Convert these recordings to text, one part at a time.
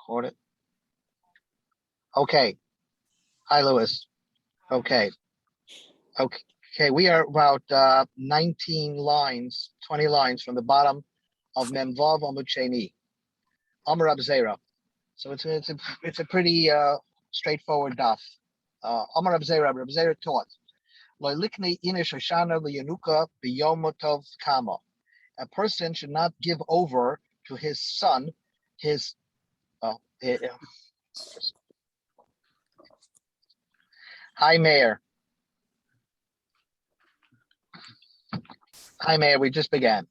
Record it. Okay. Hi, Lewis. Okay. Okay. We are about 19 lines, 20 lines from the bottom of Memvav Amud Sheni. Amar Rab Zera. So it's a pretty straightforward daf. Amar Rab Zera taught. Lo liknei inish Hoshana liyanuka biyomotov kama. A person should not give over to his son his Hi, Mayor. Hi, Mayor. We just began.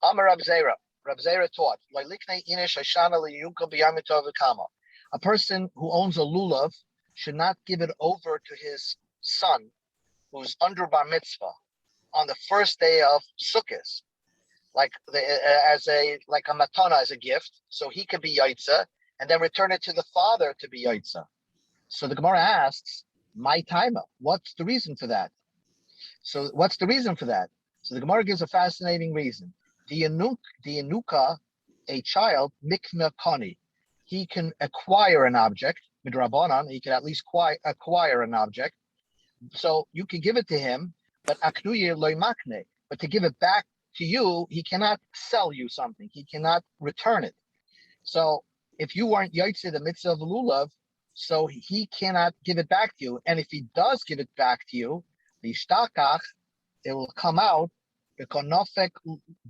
Amar Rab Zera. Rab Zera taught. A person who owns a lulav should not give it over to his son who's under bar mitzvah on the first day of Sukkot, like a matana, as a gift, so he could be yaitza, and then return it to the father to be yaitza. So the Gemara asks, my timer, what's the reason for that? So the Gemara gives a fascinating reason. The Yanuka, a child, mikna kani. He can acquire an object, midrabanan, he can at least acquire an object. So you can give it to him, but aknuye loy makne. But to give it back to you, he cannot sell you something. He cannot return it. So if you weren't yaitze the mitzvah of lulav, so he cannot give it back to you. And if he does give it back to you, the shtakach, it will come out the konofek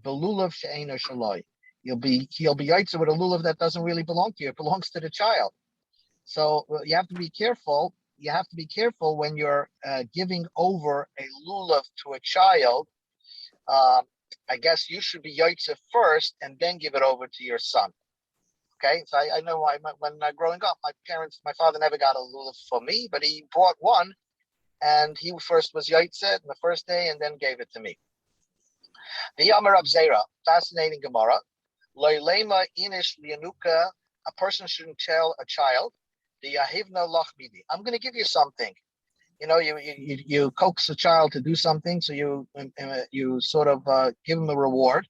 belulav she'ena shaloi. He'll be yaitze with a lulav that doesn't really belong to you. It belongs to the child. So you have to be careful. You have to be careful when you're giving over a lulav to a child. I guess you should be yaitze first and then give it over to your son. Okay, so I know when growing up, my father never got a lulav for me, but he brought one, and he first was yaitze on the first day and then gave it to me. The Yamar Rab Zera, fascinating Gemara. Loylema inish lianuka, a person shouldn't tell a child, the yahivna lachbidi, I'm going to give you something. You know, you coax a child to do something, so you sort of give him a reward.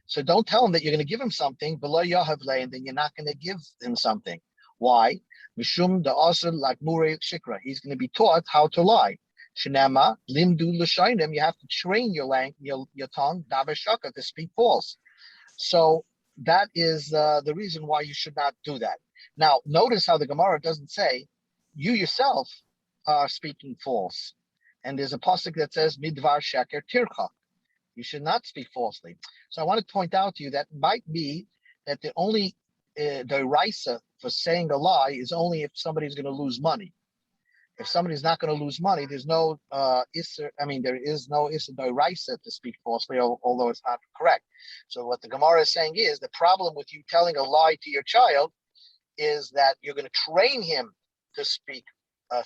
So don't tell him that you're going to give him something below yahavle, and then you're not going to give him something. Why? Mishum the asr like mure shikra. He's going to be taught how to lie. Shenema limdu l'shainim. You have to train your tongue davashaka to speak false. So that is the reason why you should not do that. Now, notice how the Gemara doesn't say you yourself are speaking false, and there's a pasuk that says midvar sheker tircha. You should not speak falsely. So I want to point out to you that might be that the only the raisa for saying a lie is only if somebody's going to lose money. If somebody's not going to lose money, there's no there is no raisa to speak falsely, although it's not correct. So what the Gemara is saying is the problem with you telling a lie to your child is that you're going to train him to speak,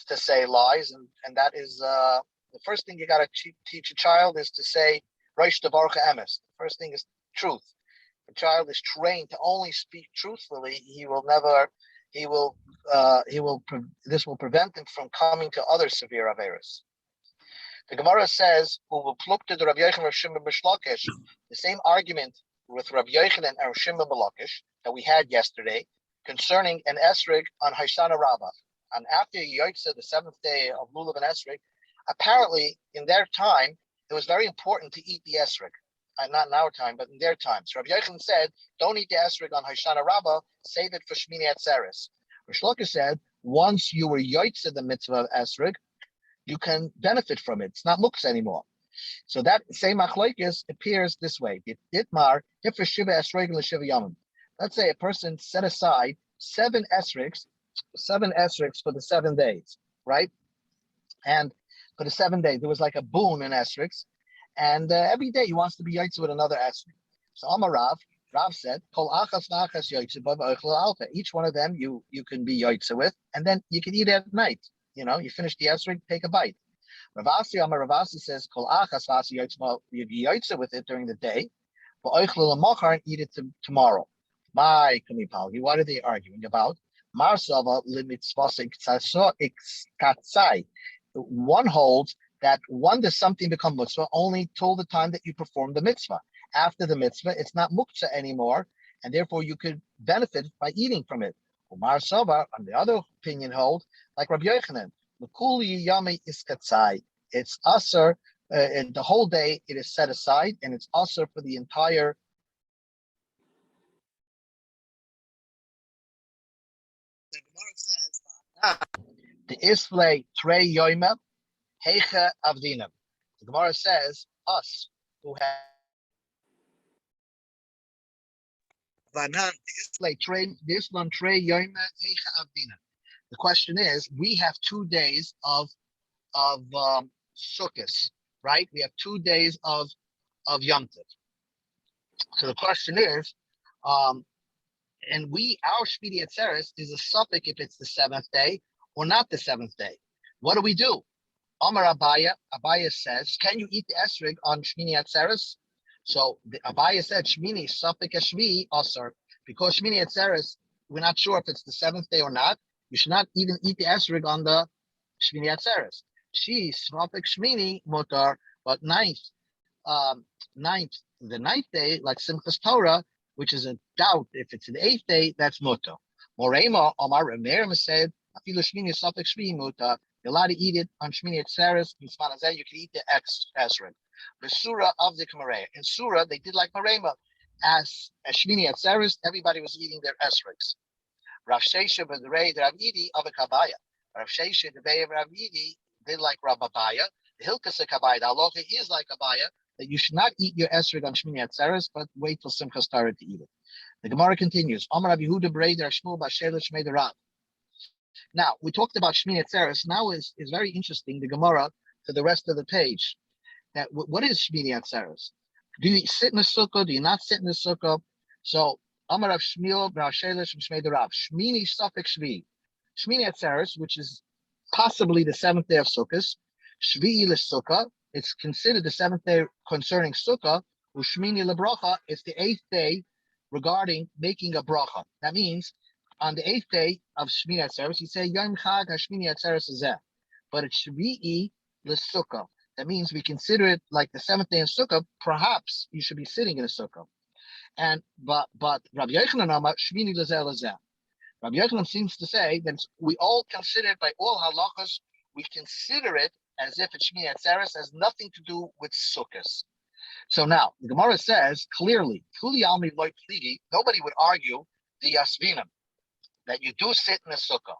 to say lies, and that is the first thing you got to teach a child is to say Reish Devarcha Emes. The first thing is truth. If a child is trained to only speak truthfully, this will prevent him from coming to other severe averos. The Gemara says, the same argument with Rabbi Yochanan and Rav Shimon ben Lakish that we had yesterday concerning an esrig on Hoshana Rabbah. And after Yotze, the seventh day of Lulav and Esrig, apparently in their time, it was very important to eat the esrig. Not in our time, but in their time. So Rabbi Yochanan said, don't eat the esrig on Hoshana Rabbah, save it for Shmini Atzeres. Rish Lakish said, once you were Yotze the mitzvah of esrig, you can benefit from it. It's not muktzah anymore. So that same machlokes appears this way. Ditmar, hifra shiva esrig l'shiva yamim. Let's say a person set aside seven esrigs for the 7 days, right? And for the 7 days, there was like a boon in esrigs, and every day he wants to be yaitze with another esrig. So Amar Rav said, Kol achas v'achas yaitze b'v'ochel alpha. Each one of them you can be yaitze with, and then you can eat at night. You know, you finish the esrig, take a bite. Amar Ravasi says, Kol achas v'achas yaitze, you yaitze with it during the day, b'ochel l'machar, and eat it tomorrow. My kumipalgi, what are they arguing about? Marsava limitzvasa iktatzai. One holds that one does something become mitzvah only till the time that you perform the mitzvah. After the mitzvah, it's not muktzah anymore, and therefore you could benefit by eating from it. Umar Saba, on the other opinion, hold like Rabbi Yochanan. L'kuli yami iskatzai. It's usher, and the whole day it is set aside, and it's usher for the entire. The Gemara says, the Isle Trey Yoima Heicha Avdinam. The Gemara says, us who have the question is, we have 2 days of Sukkot, right? We have 2 days of Yom Tov. So the question is, and our Shmini Atzeres is a suffix if it's the 7th day or not the 7th day. What do? Amar Abaya says, can you eat the esrig on Shmini Atzeres? So the Abaya said, Shmini suffix Shvi Asar, because Shmini Atzeres, we're not sure if it's the 7th day or not. You should not even eat the esrig on the Shmini Atzeres. She suffix Shmini Motar, but the 9th day, like Simchas Torah, which is a doubt if it's the 8th day, that's Motar. Morema Omar Merim said, Afilu Shmini suffix Shvi Motar. You're allowed to eat it on Shmini Atzeres. In Smanazeh, you can eat the esrog. The surah of the Kamareh. In surah, they did like Marema. As Shmini Atzeres, everybody was eating their esrogs. Rav Shesha b'derei Rav Yidi of a kabaya. Rav Shesha the bay of Rav Yidi did like Rav Abaya. The hilkas of kabaya. The halacha is like Abaya, that you should not eat your esrog on Shmini Atzeres, but wait till Simchas Torah to eat it. The Gemara continues. Amar Rav Yehuda b'derei Rav Shmuel b'Shela Shmei Rav. Now, we talked about Shmini Atzeres. Now is very interesting, the Gemara, to the rest of the page. That what is Shmini Atzeres? Do you sit in a sukkah? Do you not sit in a sukkah? So, Amar Rav Shmuel b'Shela Shmei Rav. Shmini suffix Shvi. Shmini Atzeres, which is possibly the 7th day of Sukkot. Shvi l'Sukkah. It's considered the 7th day concerning Sukkah. Ushmini lebracha. It's the 8th day regarding making a bracha. That means, on the 8th day of Shmini Atzeres, you say Yom Chag HaShmini Atzeres Zeh, but it should be l'Sukkah. That means we consider it like the 7th day of Sukkah. Perhaps you should be sitting in a Sukkah. And but Rabbi Yochanan Amar Shmini L'Zeh L'Zeh. Rabbi Yochanan seems to say that we all consider it by all halachas. We consider it as if it's Shmini Atzeres has nothing to do with Sukkot. So now the Gemara says clearly, nobody would argue the Yasvinim, that you do sit in a sukkah.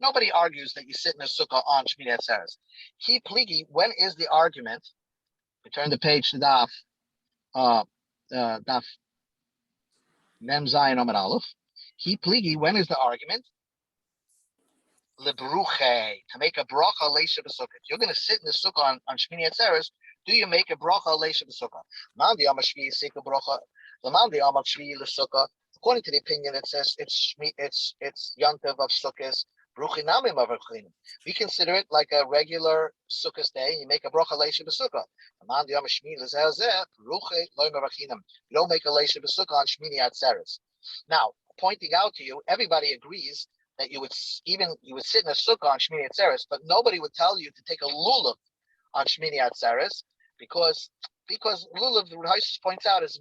Nobody argues that you sit in a sukkah on Shmini Atzeres. He pligi, when is the argument? We turn the page to Daf Mem Zayin Amar Aleph. He pligi, when is the argument? Lebruche, to make a bracha leisha b'sukkah. You're going to sit in the sukkah on Shmini Atzeres. Do you make a bracha leisha b'sukkah? Mandi Amar Shvi Sika bracha. Lamandi Amar Shvi l'sukkah. According to the opinion, it says it's Yantav of Sukkot. We consider it like a regular Sukkot day. You make a bracha leisha b'sukkah. You don't make a leisha b'sukkah on Shmini Atzeres. Now, pointing out to you, everybody agrees that you would sit in a sukkah on Shmini Atzeres, but nobody would tell you to take a lulav on Shmini Atzeres because lulav, the Raisus points out, is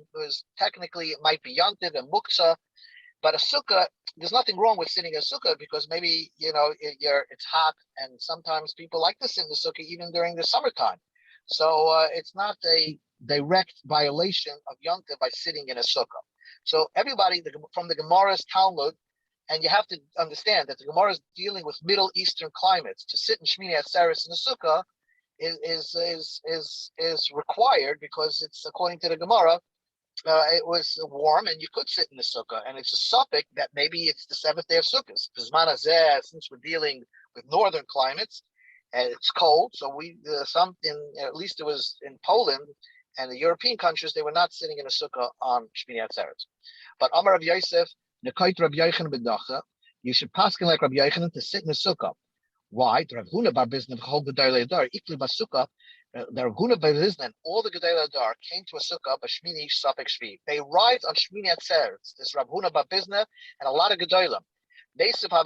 technically it might be yantiv and muktzah, but a sukkah, there's nothing wrong with sitting in a sukkah because maybe it's hot and sometimes people like to sit in the sukkah even during the summertime. So it's not a direct violation of yantiv by sitting in a sukkah. So everybody from the Gemara's Talmud, and you have to understand that the Gemara is dealing with Middle Eastern climates. To sit in Shmini Atzeres in a sukkah is required because it's, according to the Gemara, it was warm and you could sit in the sukkah, and it's a suffix that maybe it's the 7th day of Sukkot. Since we're dealing with northern climates and it's cold, so at least it was in Poland and the European countries, they were not sitting in a sukkah on Shmini Atzeres. But Amar Rav Yosef, Nekait Rav Yochanan b'dacha, you should paskin like Rav Yochanan to sit in a sukkah. Why? The Rav Huna bar Bizna v'chol Gedolei Adar ikli b'sukkah. The Rav Huna bar Bizna and all the Gedolei Adar came to a sukkah b'Shmini Safek Shvi. They arrived on Shmini Atzeres. This Rav Huna bar Bizna and a lot of Gedolim. They sat in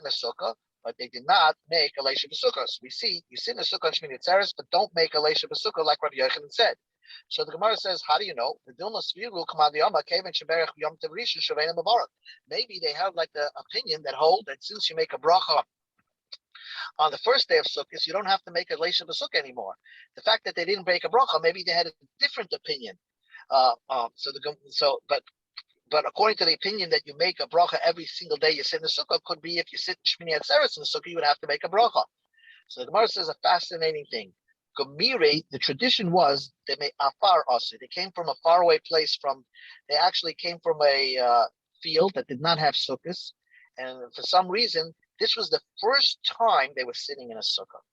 a sukkah, but they did not make a leisha b'sukkah. So we see you sit in a sukkah on Shmini Atzeres, but don't make a leisha b'sukkah like Rabbi Yochanan said. So the Gemara says, how do you know? Maybe they have like the opinion that hold that since you make a bracha on the first day of Sukkot, you don't have to make a Leisha B'Sukkah anymore. The fact that they didn't break a bracha, maybe they had a different opinion. But according to the opinion that you make a bracha every single day you sit in the sukkah, could be if you sit Shmini Atzeres in the sukkah, you would have to make a bracha. So the Gemara says a fascinating thing. Gemiri, the tradition was they made afar also. They came from a faraway place. They actually came from a field that did not have sukkahs, and for some reason, this was the first time they were sitting in a sukkah.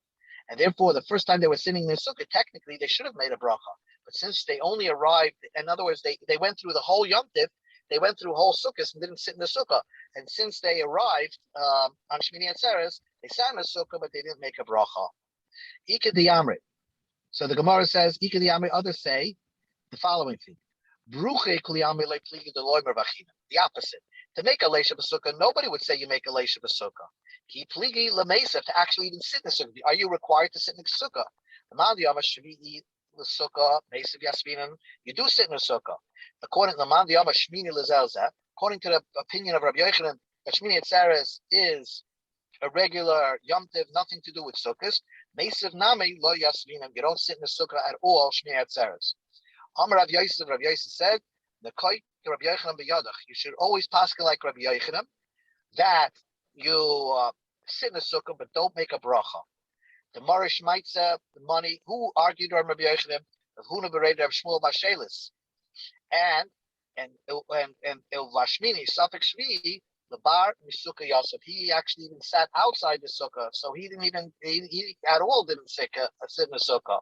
And therefore, the first time they were sitting in a sukkah, technically they should have made a bracha. But since they only arrived, in other words, they went through the whole Yom Tiv, they went through whole sukkahs and didn't sit in the sukkah. And since they arrived on Shmini Atzeres, they sat in the sukkah, but they didn't make a bracha. Ika diyamri. So the Gemara says, Ika diyamri, others say the following thing. Bruche kliyamri le'pligi deloimer v'achina. The opposite. To make a leisha b'sukkah, nobody would say you make a leisha b'sukkah. Ki pligi lemesa, to actually even sit in the sukkah. Are you required to sit in the sukkah? The sukkah, Mesav Yasminan, you do sit in the sukkah. According to the according to the opinion of Rabbi Yochanan, that Shmini Atzeres is a regular Yom Tiv, nothing to do with sukkahs. Mesav Nami lo Yasminan, you don't sit in the sukkah at all. Shmini Atzeres. Amar Rav Yosef said, the Koy to Rabbi Yochanan b'Yadach. You should always paskin like Rabbi Yochanan that you sit in the sukkah but don't make a bracha. The Marish Maitza, the money, who argued on Rabbi Yochanan, of Huna Bereda of Shmuel Bashelis, and El Vashmini, Safek Shvi, the Bar Misuka Yosef. He actually even sat outside the sukkah, so he didn't even he at all didn't sit in the sukkah.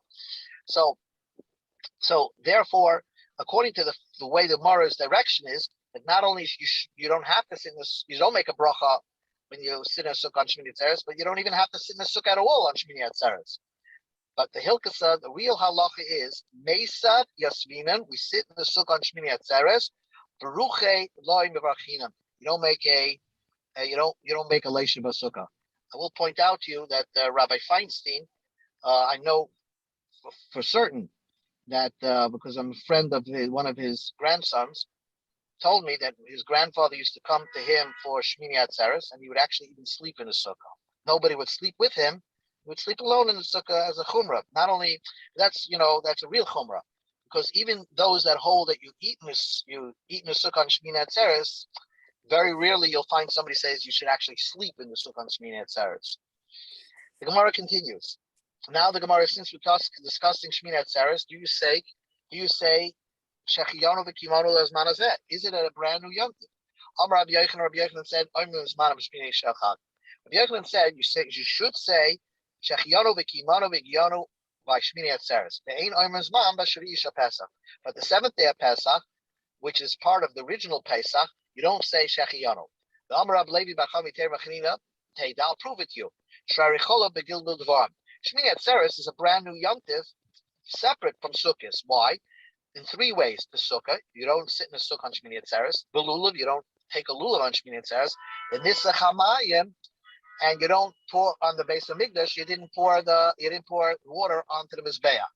So therefore, according to the way the Mara's direction is, that not only you don't have to sit in this, you don't make a bracha when you sit in a sukkah on Shmini Atzeres, but you don't even have to sit in a sukkah at all on Shmini Atzeres. But the Hilkasa, the real halacha is Mesav Yasminan. We sit in the sukkah on Shmini Atzeres. Baruche loy mevarchinam. You don't make a leisha b'sukkah. I will point out to you that Rabbi Feinstein, I know for certain that because I'm a friend of one of his grandsons, told me that his grandfather used to come to him for Shmini Atzeres, and he would actually even sleep in the sukkah. Nobody would sleep with him. He would sleep alone in the sukkah as a chumrah. Not only that's a real chumrah, because even those that hold that you eat in the sukkah on Shmini Atzeres, very rarely you'll find somebody says you should actually sleep in the sukkah on Shmini Atzeres. The Gemara continues. Now the Gemara, since we're discussing Shmini Atzeres, do you say Shechiyanu v'kimanu lezman hazeh? Is it a brand new Yom Tov? Amar Rabbi Yochanan said, Omer lezman b'shmini shechad. Rabbi Yochanan said, you should say Shechiyanu v'kimanu v'giyanu v'shmini atzeres. Ve'ein Omer lezman b'shvi'i shel Pesach. But the seventh day of Pesach, which is part of the original Pesach, you don't say Shechiyanu. The Amar Rabbi Levi b'chami ter v'chanina, I'll prove it to you. Sharichola b'gilgul dvarim. Shmini Atzeres is a brand new Yom Tov, separate from Sukkot. Why? In three ways. The sukkah, you don't sit in a sukkah on Shmini Atzeres. The lulav, you don't take a lulav on Shmini Atzeres. The nisa chamayim, and you don't pour on the base of Migdash. You didn't pour water onto the mizbeach.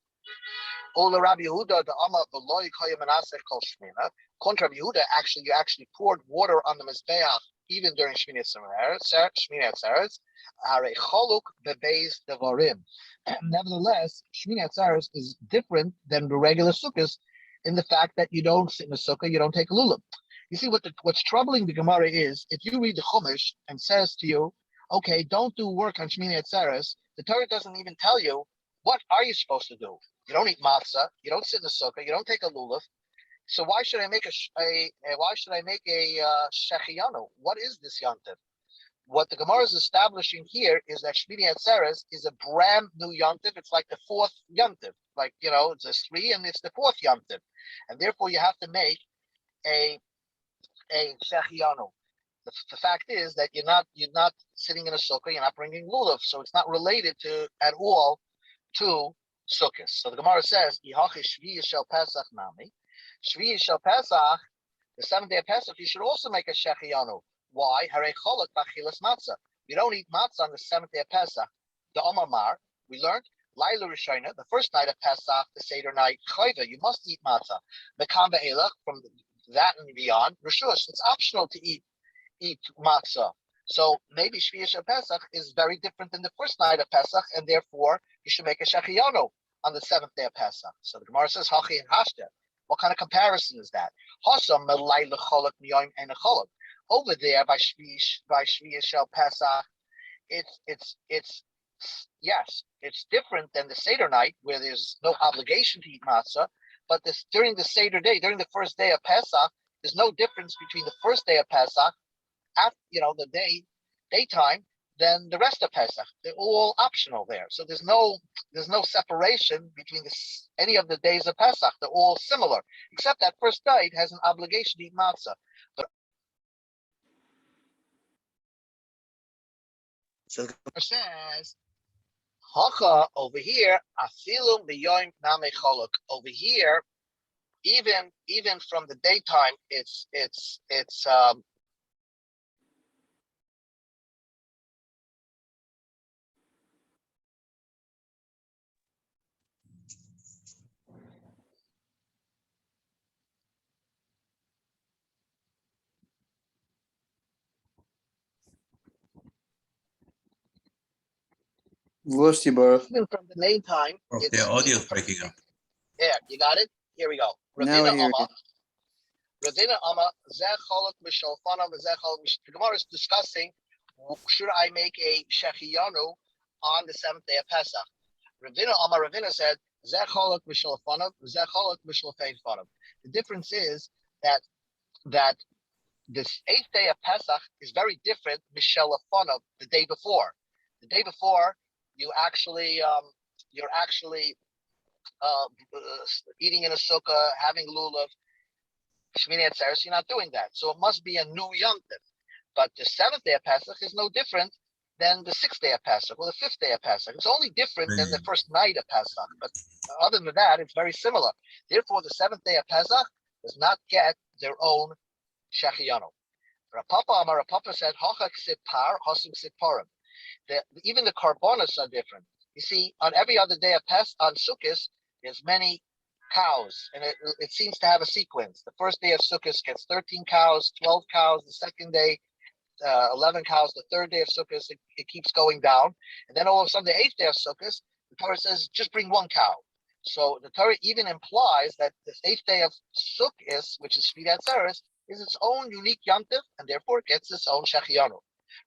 Ola Rabbi Yehuda, the Amma v'lo yikoyim anasech kol Shmina. Contra Rabbi Yehuda, you actually poured water on the mizbeach even during Shmini Atzeres. Harei choluk bebeis devarim. Nevertheless, Shmini Atzeres is different than the regular sukkahs in the fact that you don't sit in a sukkah, you don't take a lulav. You see, what's troubling the Gemara is, if you read the Chumash and says to you, okay, don't do work on Shmini Atzeres, the Torah doesn't even tell you, what are you supposed to do? You don't eat matzah, you don't sit in the sukkah, you don't take a lulav. So why should I make a shechiyanu? What is this yontif? What the Gemara is establishing here is that Shmini Atzeres is a brand new yontif. It's like the fourth yontif. Like, it's a 3 and it's the fourth yontif. And therefore you have to make a shechiyanu. The fact is that you're not sitting in a sukkah, you're not bringing lulav, so it's not related at all to sukkahs. So the Gemara says, Yihachi Shvi Shel Pesach Nami. Shvi Shel Pesach, the 7th day of Pesach, you should also make a shechiyanu. Why? Harei cholak b'achilas matzah. You don't eat matzah on the 7th day of Pesach. The Omar, we learned Laila Rishona, the first night of Pesach, the Seder night, Chayva, you must eat matzah. Mekam Be'elach, from that and beyond, Rishus, it's optional to eat matzah. So maybe Shvius Pesach is very different than the first night of Pesach, and therefore you should make a Shechianu on the seventh day of Pesach. So the Gemara says Hachi and Hashter. What kind of comparison is that? Hasam Melayla Cholok Miyom and Cholok. Over there by Shvius Pesach, it's yes, it's different than the Seder night where there's no obligation to eat matzah. But this during the Seder day, during the first day of Pesach, there's no difference between the first day of Pesach, after the daytime, than the rest of Pesach. They're all optional there. So there's no separation between any of the days of Pesach. They're all similar, except that first night has an obligation to eat matzah. But so the Gemara says, Hacha over here, afilum b'yoyim name cholok. Over here, even from the daytime, it's Lost you, bro. even from the daytime. The audio is breaking up. Yeah, you got it. Here we go. Now I hear you. Ravina Amma, the Gemara is discussing, should I make a Shechiyanu on the seventh day of Pesach? Ravina said, the difference is that this eighth day of Pesach is very different the day before. The day before, you're actually eating in a sukkah, having lulav, Shmini Atzeres, you're not doing that. So it must be a new Yom Tov. But the seventh day of Pesach is no different than the sixth day of Pesach or the fifth day of Pesach. It's only different than the first night of Pesach. But other than that, it's very similar. Therefore, the seventh day of Pesach does not get their own Shechiyanu. Rapapa said, even the karbonos are different. You see, on every other day of Pesach, on Sukkot, there's many cows, and it seems to have a sequence. The first day of Sukkot gets 13 cows, 12 cows. The second day, 11 cows. The third day of Sukkot, it keeps going down. And then all of a sudden, the eighth day of Sukkot, the Torah says, just bring one cow. So the Torah even implies that the eighth day of Sukkot, which is Shmini Atzeres, is its own unique Yom Tov, and therefore it gets its own Shechiyanu.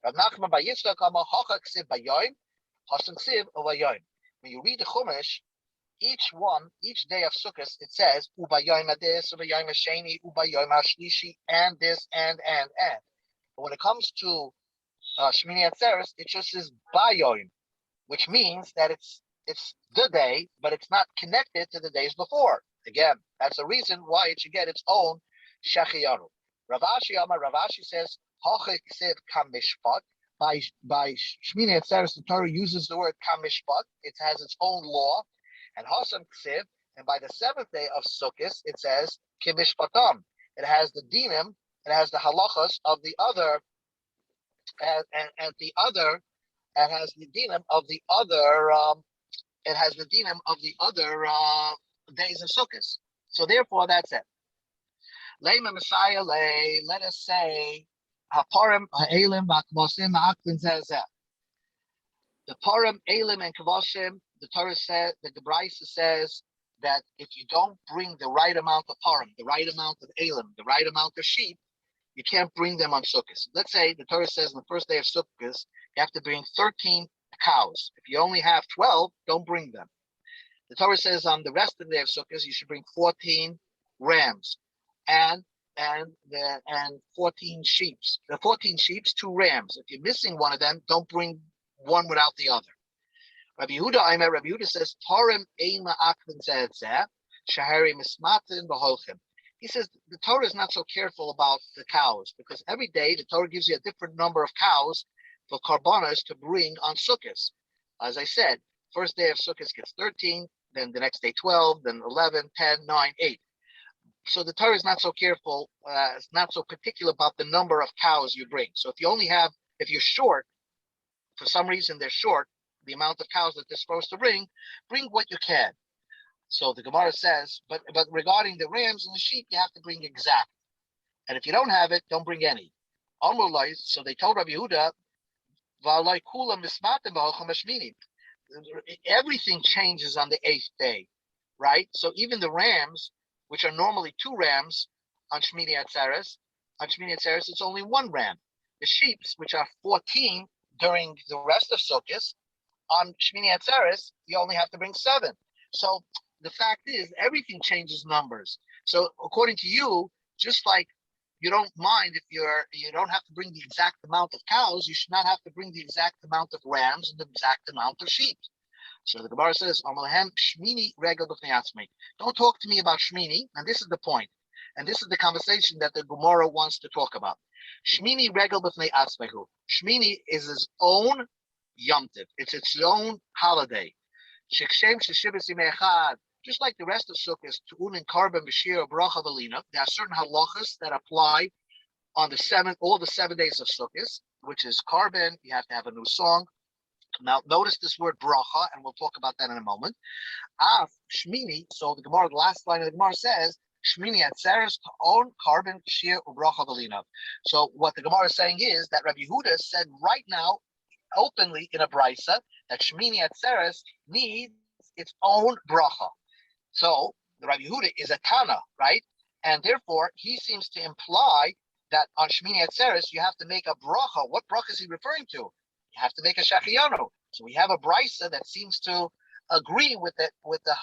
Rav Nachman bar Yitzchak Amar Hacha Ksiv Bayoim, Hasan Ksiv Uvayoim. When you read the Chumash, each day of Sukkot, it says Ubayoim Adis, Ubayoim Hasheni, Ubayoim Hashlishi, and this, and. But when it comes to Shmini Atzeres, it just says Bayoim, which means that it's the day, but it's not connected to the days before. Again, that's the reason why it should get its own Shechiyanu. Ravashi says, Kamishpat. By Shmini Atzeres, the Torah uses the word Kamishpat. It has its own law. And Hasan Ksiv, and by the seventh day of Sukkot, it says Kimishpatam. It has the dinim, it has the halachas of the other, and the other, it has the dinim of the other, it has the dinim of the other days of Sukkot. So therefore, that's it. Leima Messiah lay. Let us say Haparim Ha'elim V'Kvosim Ha'akvin Zezeh. The Parim, Elim, and Kavoshim, the Torah says, the Brisa says that if you don't bring the right amount of Parim, the right amount of Elim, the right amount of sheep, you can't bring them on Sukkot. Let's say the Torah says on the first day of Sukkot, you have to bring 13 cows. If you only have 12, don't bring them. The Torah says on the rest of the day of Sukkot, you should bring 14 rams and 14 sheep. The 14 sheep, 2 rams. If you're missing one of them, don't bring one without the other. Rabbi Yehuda says, Torah Eima Akvin Zeh, Shahari Mismatin B'Holchim. He says the Torah is not so careful about the cows because every day the Torah gives you a different number of cows for karbanos to bring on Sukkot. As I said, first day of Sukkot gets 13, then the next day 12, then 11, 10, 9, 8. So the Torah is not so careful, it's not so particular about the number of cows you bring. So if you're short, for some reason they're short, the amount of cows that they're supposed to bring what you can. So the Gemara says, but regarding the rams and the sheep, you have to bring exact. And if you don't have it, don't bring any. So they told Rabbi Yehuda, everything changes on the 8th day, right? So even the rams, which are normally 2 rams on Shmini Atzeres, it's only 1 ram. The sheep, which are 14 during the rest of Sukkot, on Shmini Atzeres, you only have to bring 7. So the fact is, everything changes numbers. So according to you, just like you don't mind if you don't have to bring the exact amount of cows, you should not have to bring the exact amount of rams and the exact amount of sheep. So the Gemara says, Shmini regel b'fnei atzmei. Don't talk to me about Shmini, and this is the point. And this is the conversation that the Gemara wants to talk about. Shmini regel b'fnei atzmehu. Shmini is his own Yom Tov. It's its own holiday. Shekshem sheshivas yimei echad. Just like the rest of Sukkot, Tu'un and Karban, Bashir, Bracha, Velina, there are certain halachas that apply on all the 7 days of Sukkot, which is Karban, you have to have a new song. Now, notice this word Bracha, and we'll talk about that in a moment. Shmini, so the last line of the Gemara says, Shmini Atzeres, Tu'un, Karban, Bashir, Bracha, Velina. So what the Gemara is saying is that Rabbi Yehuda said right now, openly in a brisa, that Shmini Atzeres needs its own bracha. So the Rabbi Yehuda is a Tana, right? And therefore, he seems to imply that on Shmini Atzeres, you have to make a bracha. What bracha is he referring to? You have to make a shachiyanu. So we have a brisa that seems to agree with the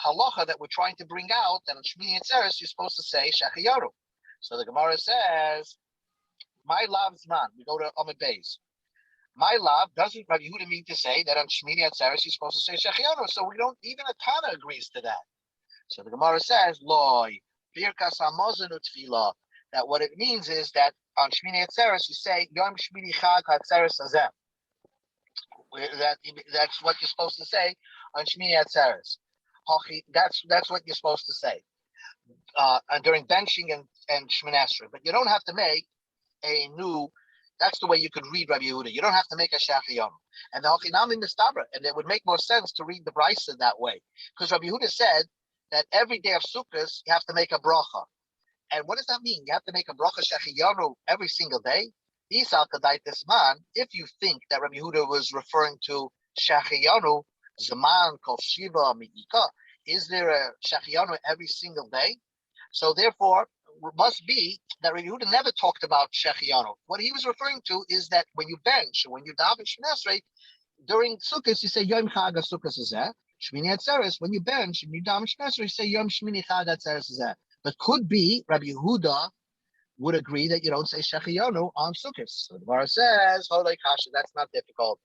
halacha that we're trying to bring out, that on Shmini Atzeres, you're supposed to say shachiyanu. So the Gemara says, my lav's man. We go to Amid Beis. My lav, doesn't Rabbi Yehuda mean to say that on Shmini Atzeres, you're supposed to say shachiyanu? So we don't, even a Tana agrees to that. So the Gemara says, Loi, Birkas Hamazon Utfila, that what it means is that on Shmini Atzeres you say Yom Shmini Chag Hatzeres Hazeh. That's what you're supposed to say on Shmini Atzeres. That's what you're supposed to say during benching and Shmini Esrei. But you don't have to make a new. That's the way you could read Rabbi Yehuda. You don't have to make a shachiyonu. And the Hochinami Mistabra, and it would make more sense to read the brisa that way, because Rabbi Yehuda said that every day of Sukkot, you have to make a bracha. And what does that mean? You have to make a bracha shechiyanu every single day? If you think that Rabbi Yehuda was referring to shechiyanu, zaman kol shiva mi'ika, is there a shechiyanu every single day? So therefore, it must be that Rabbi Yehuda never talked about shechiyanu. What he was referring to is that when you bench, when you daven Shmini Esrei, during Sukkot, you say Yom Chag Sukkot Hazeh. Shmini Atzeres, when you bench and you daven Shmini Esrei, you say Yom Shmini Chag Atzeres Hazeh. But could be Rabbi Yehuda would agree that you don't say Shechiyanu on Sukkot. So the Gemara says, Holei Kasha, that's not difficult.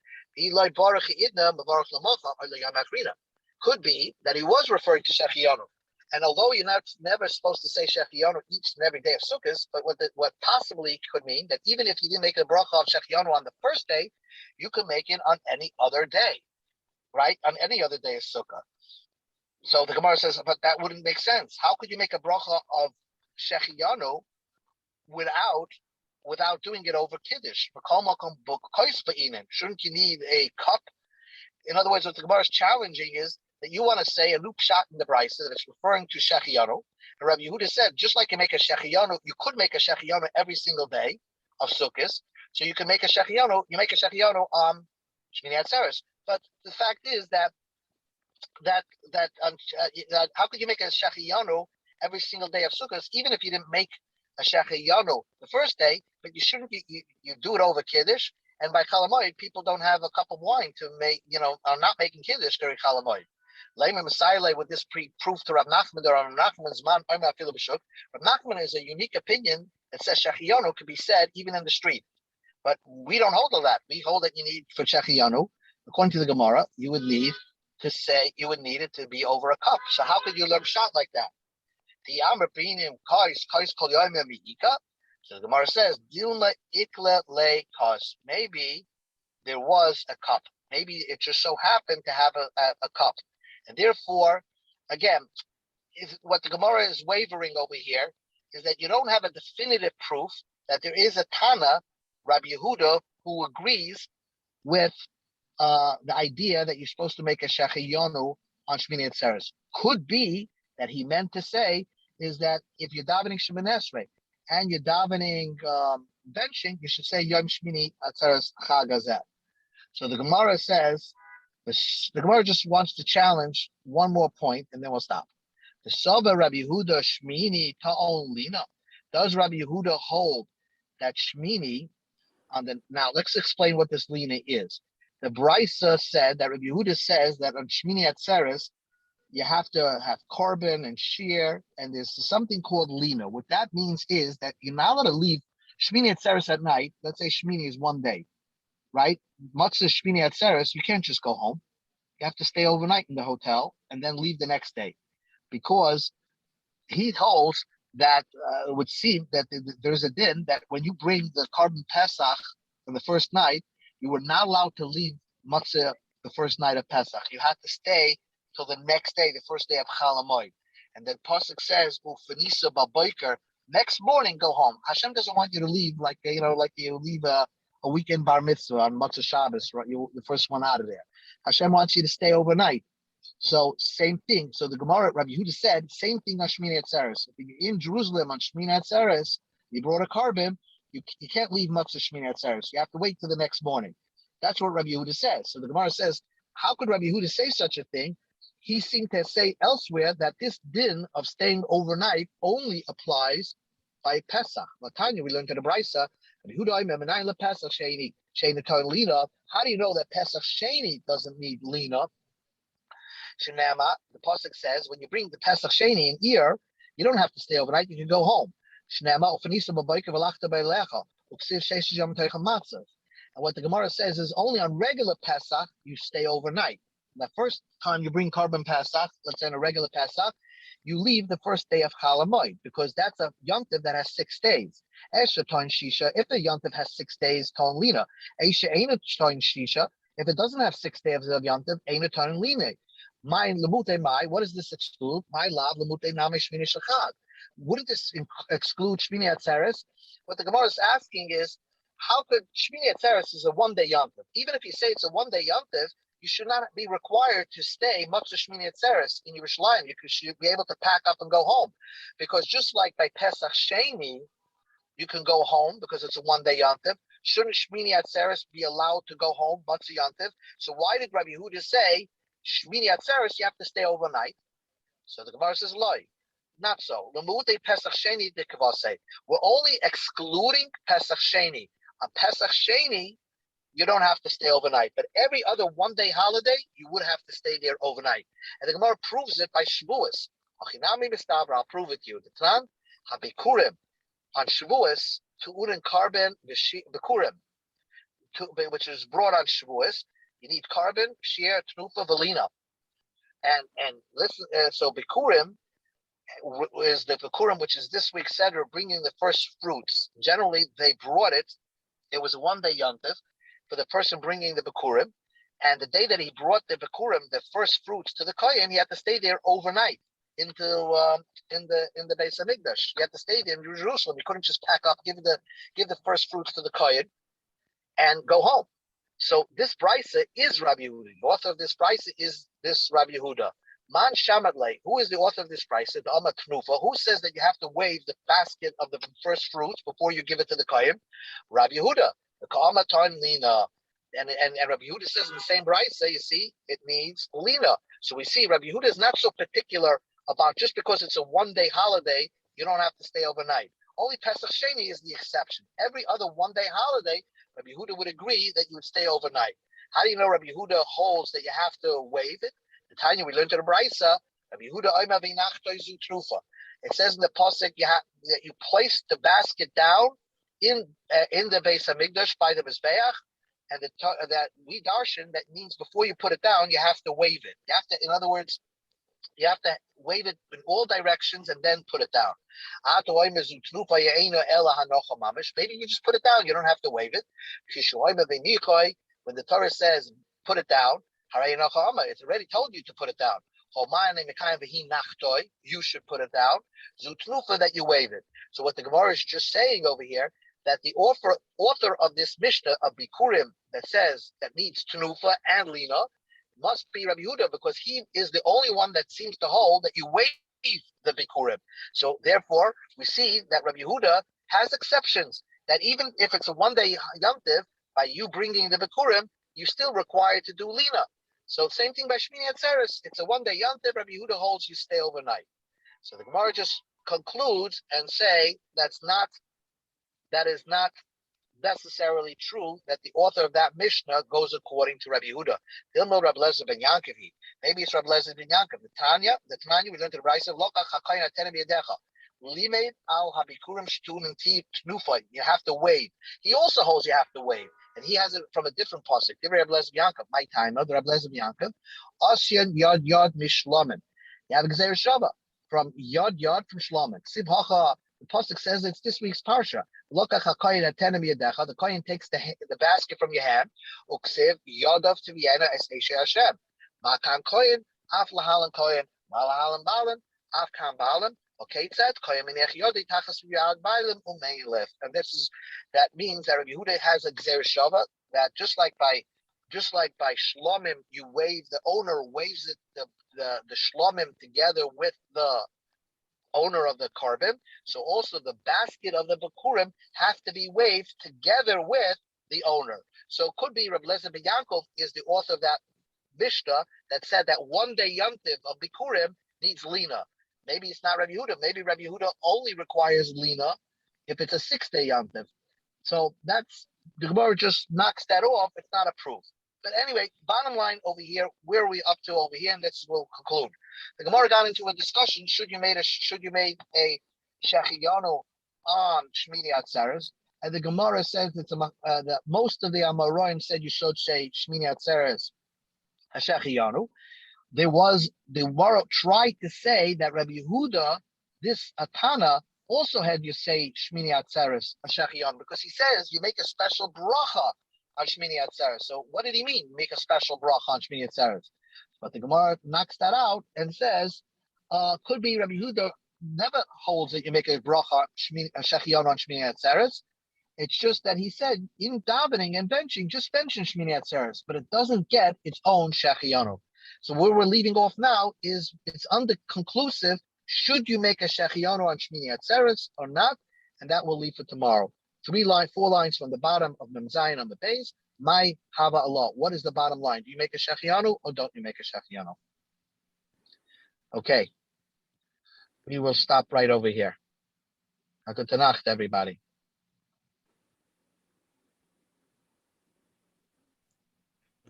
Could be that he was referring to Shechiyanu. And although you're never supposed to say Shechiyanu each and every day of Sukkot, but what possibly could mean that even if you didn't make a bracha of Shechiyanu on the first day, you could make it on any other day, right? On any other day of Sukkah. So the Gemara says, but that wouldn't make sense. How could you make a bracha of Shechiyanu without doing it over Kiddush? Shouldn't you need a cup? In other words, what the Gemara is challenging is that you want to say a loop shot in the brisa that it's referring to Shechiyanu. And Rabbi Yehuda said, just like you make a Shechiyanu, you could make a Shechiyanu every single day of Sukkot. So you can make a Shechiyanu, you make a Shechiyanu on Shmini Atzeres. But the fact is that how could you make a Shechiyanu every single day of Sukkot, even if you didn't make a Shechiyanu the first day, but you shouldn't be, you do it over Kiddush, and by Chol Hamoed, people don't have a cup of wine to make, are not making Kiddush during Chol Hamoed. Lema Messiah would this proof to Rav Nachman, or Rav Nachman's man, Rav Nachman is a unique opinion that says Shechiyanu could be said even in the street. But we don't hold to that. We hold that you need for Shechiyanu, according to the Gemara, you would need it to be over a cup. So how could you learn shot like that? The Amr Binim Kais Kol Yoyim Mi'ika. So the Gemara says, Dilma Ikla Le Kais. Maybe there was a cup. Maybe it just so happened to have a cup. And therefore, again, what the Gemara is wavering over here is that you don't have a definitive proof that there is a Tana, Rabbi Yehuda, who agrees with the idea that you're supposed to make a shechiyonu on Shmini Atzeres. Could be that he meant to say is that if you're davening Shemoneh Esrei and you're davening benching, you should say Yom Shmini Atzeres Chag Hazeh. So the Gemara says, the Gemara just wants to challenge one more point, and then we'll stop. The Soba Rabbi Yehuda Shmini Ta'on Lina. Does Rabbi Yehuda hold that Shmini on the? Now let's explain what this Lina is. The Brisa said that Rabbi Yehuda says that on Shmini Atzeres you have to have korban and shear, and there's something called Lina. What that means is that you're not allowed to leave Shmini Atzeres at night. Let's say Shmini is one day, right? Matzah Shmini Atzeres, you can't just go home. You have to stay overnight in the hotel and then leave the next day, because he holds that it would seem that there's a din that when you bring the korban Pesach on the first night, you were not allowed to leave matzah the first night of Pesach. You had to stay till the next day, the first day of Chol Hamoed. And then Pasuk says, "Ufanisa ba'boker." Next morning, go home. Hashem doesn't want you to leave like you leave a weekend bar mitzvah on Matzah Shabbos, right? You're the first one out of there. Hashem wants you to stay overnight. So same thing. So the Gemara, Rabbi Yehuda said, same thing on Shmini Atzeres. If you're in Jerusalem on Shmini Atzeres, you brought a korban, you can't leave Matzah Shmini Atzeres. You have to wait till the next morning. That's what Rabbi Yehuda says. So the Gemara says, how could Rabbi Yehuda say such a thing? He seemed to say elsewhere that this din of staying overnight only applies by Pesach. Latanya, we learned in the Brisa, how do you know that Pesach Sheni doesn't need Lina? Shenama, the pasuk says, when you bring the Pesach Sheni in ear, you don't have to stay overnight. You can go home. Shenama, and what the Gemara says is only on regular Pesach you stay overnight. The first time you bring korban Pesach, let's say on a regular Pesach, you leave the first day of Chol Hamoed, because that's a yontiv that has 6 days. Esha Toin Shisha, if the yontiv has 6 days, Toin Lina. Esha Eina Toin Shisha, if it doesn't have 6 days of yontiv, Eina Toin Lina. My lemute mai, what does this exclude? My lav lemute name Shmini Shachad. Wouldn't this exclude Shmini Atzeres? What the Gemara is asking is, how could Shmini Atzeres is a one-day yontiv? Even if you say it's a one-day yontiv, you should not be required to stay Matzah Shmini Atzeres in Yerushalayim. You should be able to pack up and go home, because just like by Pesach Sheni, you can go home because it's a one-day yontiv. Shouldn't Shmini Atzeres be allowed to go home Matzah yontiv? So why did Rabbi Yehuda say Shmini Atzeres you have to stay overnight? So the Gemara says, "Loi, not so. Lemute Pesach Sheni de Kavase. We're only excluding Pesach Sheni. On Pesach Sheni, you don't have to stay overnight. But every other one-day holiday, you would have to stay there overnight." And the Gemara proves it by Shavuos. I'll prove it to you. The Tran Habikurim on Shavuos to Urin Karben Bikurim, which is brought on Shavuos. You need korban, shear, tnufa, velina, and listen. So Bikurim is the Bikurim, which is this week's Seder, bringing the first fruits. Generally, they brought it. It was a one-day yontiv for the person bringing the Bikurim, and the day that he brought the Bikurim, the first fruits to the kohen, he had to stay there overnight into in the Beis Hamikdash. He had to stay there in Jerusalem. He couldn't just pack up, give the first fruits to the kohen, and go home. So this brisa is Rabbi Yehuda. The author of this brisa is this Rabbi Yehuda. Man Shamadlei, who is the author of this brisa? The Amma Tnufa, who says that you have to wave the basket of the first fruits before you give it to the kohen? Rabbi Yehuda. The Ka'ama Tan Lina. And Rabbi Yehuda says in the same brisa, you see, it means Lina. So we see Rabbi Yehuda is not so particular about just because it's a one-day holiday, you don't have to stay overnight. Only Pesach Sheni is the exception. Every other one-day holiday, Rabbi Yehuda would agree that you would stay overnight. How do you know Rabbi Yehuda holds that you have to waive it? The Tanya we learned in the Brisa, Rabbi Yehuda Oima V'Nachtoi Zu Trufa. It says in the pasuk that you place the basket down in the Beis Hamikdash by the Mizbeach, and that we darshan that means before you put it down, you have to wave it. You have to, in other words, you have to wave it in all directions and then put it down. Maybe you just put it down. You don't have to wave it. When the Torah says put it down, it's already told you to put it down. You should put it down. That you wave it. So what the Gemara is just saying over here, that the author of this Mishnah of Bikurim that says that needs Tenufa and Lina must be Rabbi Yehuda, because he is the only one that seems to hold that you waive the Bikurim. So therefore, we see that Rabbi Yehuda has exceptions, that even if it's a one-day Yom Tiv, by you bringing the Bikurim, you're still required to do Lina. So same thing by Shmini Atzeres. It's a one-day Yom Tiv. Rabbi Yehuda holds you stay overnight. So the Gemara just concludes and say that is not necessarily true, that the author of that Mishnah goes according to Rabbi Yehuda. Dilmo Rabbi Lezer ben Yankov. Maybe it's Rabbi Lezer ben Yankov. The Tanya, we learned to the Brisa of Loka Chakayin Atenim Yedecha. Limed al Habikurim Shtun and Tnufa. You have to wave. He also holds you have to wave, and he has it from a different pasuk. Rabbi Lezer ben Yankov. My time, Rabbi Lezer ben Yankov. Asyan Yad Yad Mishlamin. You have Gezer Shava from Yad Yad from Shlamin. Sib Hacha. The pasuk says it's this week's parsha. The kohen takes the basket from your hand. Uksiv yadav to Vienna es Eshe Hashem. Makan kohen af lahalan kohen malahalan balan af kan balan. Okay, it says kohen minech yodi tachas yad balan umeilef. And that means that Rabbi Yehuda has a gzer shava, that just like by shlomim, you wave, the owner waves it, the shlomim together with the owner of the carbon. So also the basket of the Bikurim have to be waved together with the owner. So it could be Rabbi Lezer ben Yankov is the author of that Mishnah that said that one day Yom Tiv of Bikurim needs Lina. Maybe it's not Rabbi Yehuda. Maybe Rabbi Yehuda only requires Lina if it's a 6-day Yom Tiv. So the Gemara just knocks that off. It's not approved. But anyway, bottom line over here, where are we up to over here? And this will conclude. The Gemara got into a discussion: should you make a shechiyanu on Shmini Atzeres? And the Gemara says that most of the Amoraim said you should say Shmini Atzeres Hashechiyanu. The Gemara tried to say that Rabbi Yehuda, this Atana, also had you say Shmini Atzeres Hashechiyanu, because he says you make a special bracha on Shmini Atzeres. So what did he mean? Make a special bracha on Shmini Atzeres? But the Gemara knocks that out and says, could be Rabbi Yehuda never holds that you make a bracha shechiyon on Shmini Atzeres. It's just that he said in davening and benching, just mention Shmini Atzeres, but it doesn't get its own shechiyonu. So where we're leaving off now is it's under-conclusive. Should you make a shechiyonu on Shmini Atzeres or not? And that will leave for tomorrow. 4 lines from the bottom of Mem Zayin on the base. My Hava Allah. What is the bottom line? Do you make a shechiyanu or don't you make a shechiyanu? Okay. We will stop right over here. Gute Nacht, everybody.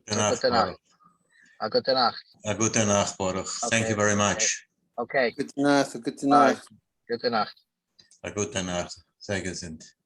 Gute Nacht. Gute Nacht. Gute Nacht, Baruch. Thank you very much. Okay. Gute Nacht. Gute Nacht. Gute Nacht. Gute Nacht. Sehr gesund.